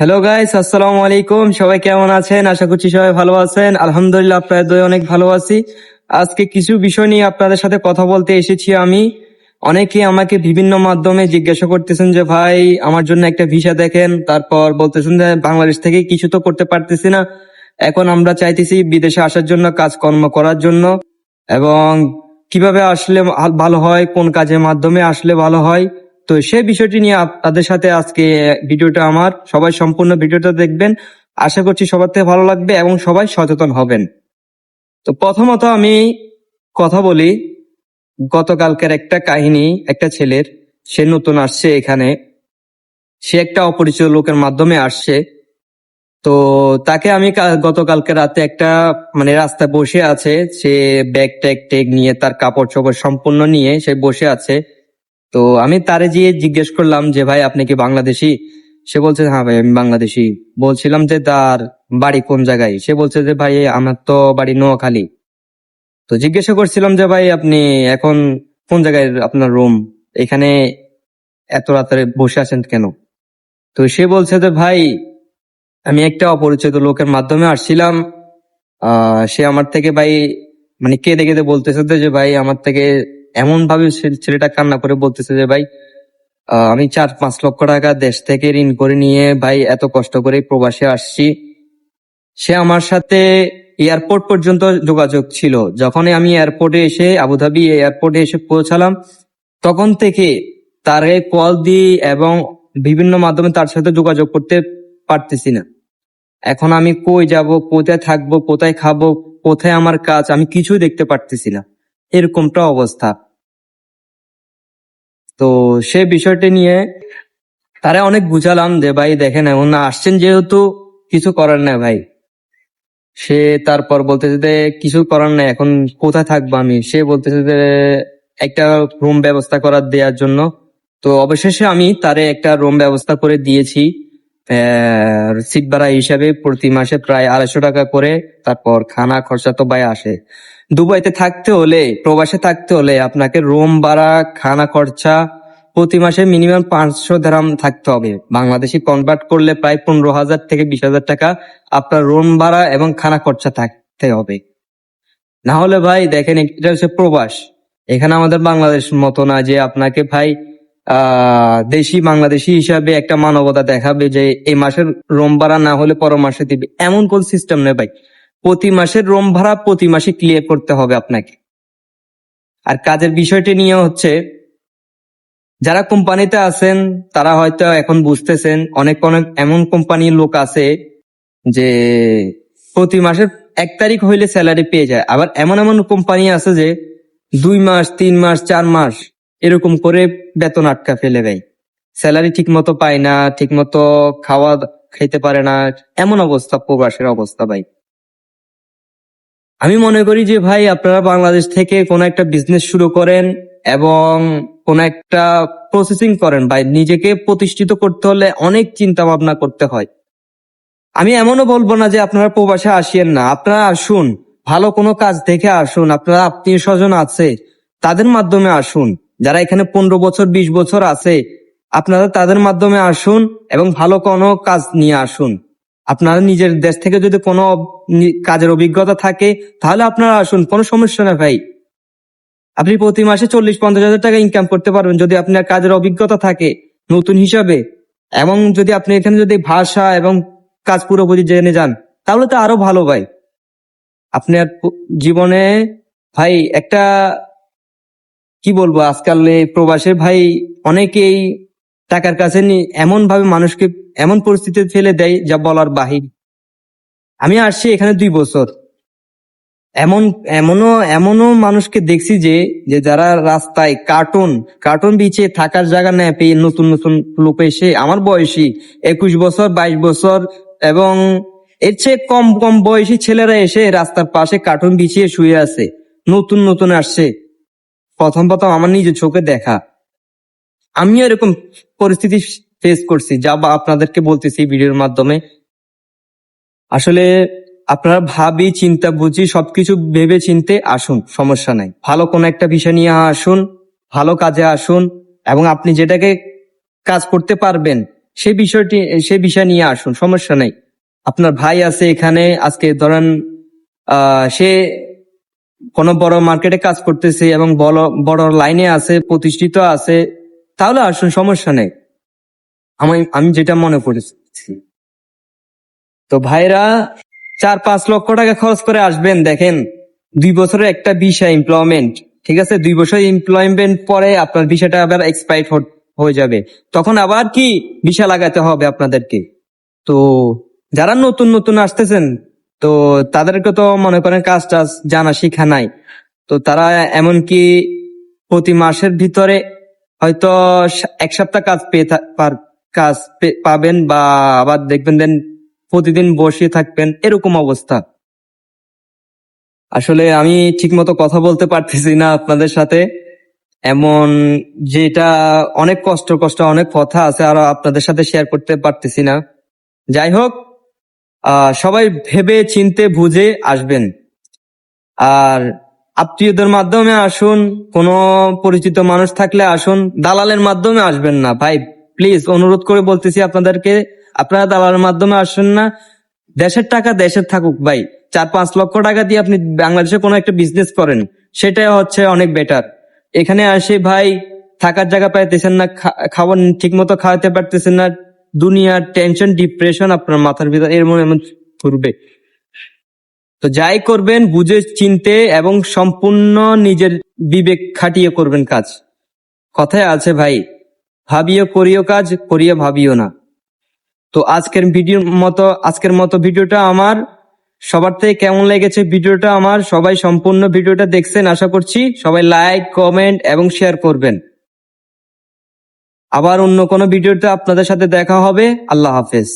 Hello guys, আসসালামু আলাইকুম। সবাই কেমন আছেন? আশা করছি সবাই ভালো আছেন। আলহামদুলিল্লাহ, আপনাদের দয়ে অনেক ভালো আছি। আজকে কিছু বিষয় নিয়ে আপনাদের সাথে কথা বলতে এসেছি আমি। অনেকে আমাকে বিভিন্ন মাধ্যমে জিজ্ঞাসা করতেছেন যে ভাই আমার জন্য একটা ভিসা দেখেন, তারপর বলতেছেন যে বাংলাদেশ থেকে কিছু তো করতে পারতেছি না, এখন আমরা চাইতেছি বিদেশে আসার জন্য, কাজকর্ম করার জন্য, এবং কিভাবে আসলে ভালো হয়, কোন কাজের মাধ্যমে আসলে ভালো হয়। তো সেই বিষয়টি নিয়ে আপনাদের সাথে আজকে ভিডিওটা আমার। সবাই সম্পূর্ণ ভিডিওটা দেখবেন, আশা করছি সবার থেকে ভালো লাগবে এবং সবাই সচেতন হবেন। তো প্রথমত আমি কথা বলি গতকালকের একটা কাহিনী। একটা ছেলের, সে নতুন আসছে এখানে, সে একটা অপরিচিত লোকের মাধ্যমে আসছে। তো তাকে আমি গতকালকে রাতে একটা রাস্তায় বসে আছে, সে ব্যাগ ট্যাগ টেগ নিয়ে, তার কাপড় চোপড় সম্পূর্ণ নিয়ে সে বসে আছে। তো আমি তারে গিয়ে জিজ্ঞেস করলাম যে ভাই আপনি কি বাংলাদেশি? সে বলছে হ্যাঁ ভাই আমি বাংলাদেশি। বলছিলাম যে তার বাড়ি কোন জায়গায়? সে বলছে যে ভাই আমার তো বাড়ি নোয়াখালী। তো জিজ্ঞাসা করছিলাম যে ভাই আপনি এখন কোন জায়গায় আপনার রুম, এখানে এত রাতে বসে আছেন কেন? তো সে বলছে যে ভাই আমি একটা অপরিচিত লোকের মাধ্যমে আসছিলাম। সে আমার থেকে ভাই কেঁদে কেঁদে বলতেছে যে ভাই আমার থেকে, এমন ভাবে ছেলেটা কান্না করে বলতেছে যে ভাই আমি 4-5 লক্ষ টাকা দেশ থেকে ঋণ করে নিয়ে ভাই এত কষ্ট করে প্রবাসে আসছি। সে আমার সাথে এয়ারপোর্ট পর্যন্ত যোগাযোগ ছিল। যখনই আমি এয়ারপোর্টে এসে, আবুধাবি এয়ারপোর্টে এসে পৌঁছালাম, তখন থেকে তারে কল দিই এবং বিভিন্ন মাধ্যমে তার সাথে যোগাযোগ করতে পারতেছি না। এখন আমি কই যাব, কোথায় থাকবো, কোথায় খাবো, কোথায় আমার কাজ, আমি কিছুই দেখতে পারতেছি না, এরকমটা অবস্থা। তো সে বিষয়টি নিয়ে তারা অনেক বুঝালাম যে ভাই দেখেন এখন আসছেন যেহেতু কিছু করার নাই ভাই। সে তারপর বলতেছে যে কিছু করার নাই, এখন কোথায় থাকবো আমি? সে বলতেছে যে একটা রুম ব্যবস্থা করার দেওয়ার জন্য। তো অবশেষে আমি তারে একটা রুম ব্যবস্থা করে দিয়েছি। সিট ভাড়া হিসাবে প্রতি মাসে প্রায় 250 টাকা করে। তারপর খানা খরচা তো ভাই আসে। দুবাইতে থাকতে হলে, প্রবাসে থাকতে হলে আপনাকে রুম ভাড়া, খানা খরচা প্রতি মাসে মিনিমাম 500 দিরহাম থাকতে হবে। বাংলাদেশি কনভার্ট করলে প্রায় 15,000 থেকে 20,000 টাকা আপনার রুম ভাড়া এবং খানা খরচা থাকতে হবে। না হলে ভাই দেখেন এটা হচ্ছে প্রবাস। এখানে আমাদের বাংলাদেশ মতো না যে আপনাকে ভাই দেশি বাংলাদেশি হিসাবে একটা মানবতা দেখাবে যে এই মাসের রুম ভাড়া না হলে পরের মাসে দিবে, এমন কোন সিস্টেম নেই ভাই। প্রতি মাসের রুম ভাড়া প্রতি মাসে ক্লিয়ার করতে হবে আপনাকে। আর কাজের বিষয়টি নিয়ে হচ্ছে, যারা কোম্পানিতে আছেন তারা হয়তো এখন বুঝতেছেন, অনেক অনেক এমন কোম্পানির লোক আছে যে প্রতি মাসের 1 তারিখ হইলে স্যালারি পেয়ে যায়। আবার এমন এমন কোম্পানি আছে যে 2 মাস, 3 মাস, 4 মাস এরকম করে বেতন আটকা ফেলে দেয়। স্যালারি ঠিক মতো পায় না, ঠিক মতো খাওয়া খেতে পারে না, এমন অবস্থা প্রবাসের অবস্থা ভাই। আমি মনে করি যে ভাই আপনারা বাংলাদেশ থেকে কোনো একটা বিজনেস শুরু করেন এবং কোনো একটা প্রসেসিং করেন ভাই। নিজেকে প্রতিষ্ঠিত করতে হলে অনেক চিন্তা ভাবনা করতে হয়। আমি এমনও বলবো না যে আপনারা প্রবাসে আসিয়েন না, আপনারা আসুন, ভালো কোনো কাজ দেখে আসুন। আপনারা আত্মীয় স্বজন আছে তাদের মাধ্যমে আসুন, যারা এখানে 15 বছর 20 বছর আছে আপনারা তাদের মাধ্যমে আসুন এবং ভালো কোনো কাজ নিয়ে আসুন। আপনারা নিজের দেশ থেকে যদি কোনো কাজের অভিজ্ঞতা থাকে তাহলে আপনারা আসুন, কোনো সমস্যা না ভাই। আপনি প্রতি মাসে 40-50 হাজার টাকা ইনকাম করতে পারবেন যদি আপনার কাজের অভিজ্ঞতা থাকে নতুন হিসাবে, এবং যদি আপনি এখানে যদি ভাষা এবং কাজ পুরোপুরি জেনে যান তাহলে তো আরো ভালো ভাই। আপনার জীবনে ভাই একটা, কি বলবো, আজকাল এই প্রবাসের ভাই অনেকেই টাকার কাছে এমন ভাবে মানুষকে এমন পরিস্থিতিতে ফেলে দেয় যা বলার বাহির। আমি আসছি এখানে 2 বছর, এমন এমনও এমনও মানুষকে দেখছি যে যে যারা রাস্তায় কার্টুন কার্টুন বিছিয়ে থাকার জায়গা নেয় পেয়ে, নতুন নতুন লোক এসে আমার বয়সী 21 বছর 22 বছর এবং এর চেয়ে কম কম বয়সী ছেলেরা এসে রাস্তার পাশে কার্টুন বিছিয়ে শুয়ে আছে, নতুন নতুন আসছে। প্রথম প্রথম আমার নিজের চোখে দেখা, আমিও এরকম পরিস্থিতি ফেস করছি, যা বা আপনাদেরকে বলতেছি ভিডিওর মাধ্যমে। আসলে আপনারা ভাবি চিন্তা বুঝি সবকিছু ভেবে চিনতে আসুন, সমস্যা নাই। ভালো কোনো একটা বিষয় নিয়ে আসুন, ভালো কাজে আসুন, এবং আপনি যেটাকে কাজ করতে পারবেন সেই বিষয় নিয়ে আসুন, সমস্যা নাই। আপনার ভাই আছে এখানে, আজকে ধরেন সে কোনো বড় মার্কেটে কাজ করতেছে এবং বড় বড় লাইনে আছে, প্রতিষ্ঠিত আছে, তাহলে আসুন, সমস্যা নেই। আমি যেটা মনে করেছি। তো ভাইরা 4-5 লক্ষ টাকা খরচ করে আসবেন, দেখেন 2 বছরের একটা ভিসা এমপ্লয়মেন্ট, ঠিক আছে? 2 বছর এমপ্লয়মেন্ট পরে আপনার ভিসাটা আবার এক্সপায়ার হয়ে যাবে, তখন আবার কি ভিসা লাগাতে হবে আপনাদেরকে। তো যারা নতুন নতুন আসতেছেন, তো তাদেরকে তো মনে করেন কাজ টাজ জানা শিখা নাই, তো তারা এমনকি প্রতি মাসের ভিতরে হয়তো 1 সপ্তাহ কাজ পাবেন, বা আবার দেখবেন দেন প্রতিদিন বসে থাকবেন, এরকম অবস্থা। আসলে আমি ঠিক মতো কথা বলতে পারতেছি না আপনাদের সাথে, এমন যেটা অনেক কষ্ট অনেক কথা আছে আর আপনাদের সাথে শেয়ার করতে পারতেছি না। যাই হোক, সবাই ভেবে চিনতে বুঝে আসবেন। আর আত্মীয়দের মাধ্যমে আসুন, কোনো পরিচিত মানুষ থাকলে আসুন, দালালের মাধ্যমে আসবেন না ভাই, প্লিজ অনুরোধ করে বলতেছি আপনাদেরকে, আপনারা দালালের মাধ্যমে আসুন না। দেশের টাকা দেশের থাকুক ভাই, 4-5 লক্ষ টাকা দিয়ে আপনি বাংলাদেশে কোনো একটা বিজনেস করেন, সেটাই হচ্ছে অনেক বেটার। এখানে আসে ভাই থাকার জায়গা পাইতেছেন না, খাবার ঠিক মতো খাওয়াতে পারতেছেন না, দুনিয়ার টেনশন ডিপ্রেশন আপনার মাথার ভিতর এর মনে এমন ঘুরবে। তো যাই করবেন বুঝে চিনতে এবং সম্পূর্ণ নিজের বিবেক খাটিয়ে করবেন কাজ। কথায় আছে ভাই, ভাবিও করিও কাজ, করিয়া ভাবিও না। তো আজকের মতো ভিডিওটা আমার, সবার থেকে কেমন লেগেছে ভিডিওটা আমার, সবাই সম্পূর্ণ ভিডিওটা দেখছেন আশা করছি। সবাই লাইক, কমেন্ট এবং শেয়ার করবেন। আবার অন্য কোনো ভিডিওতে আপনাদের সাথে দেখা হবে। আল্লাহ হাফেজ।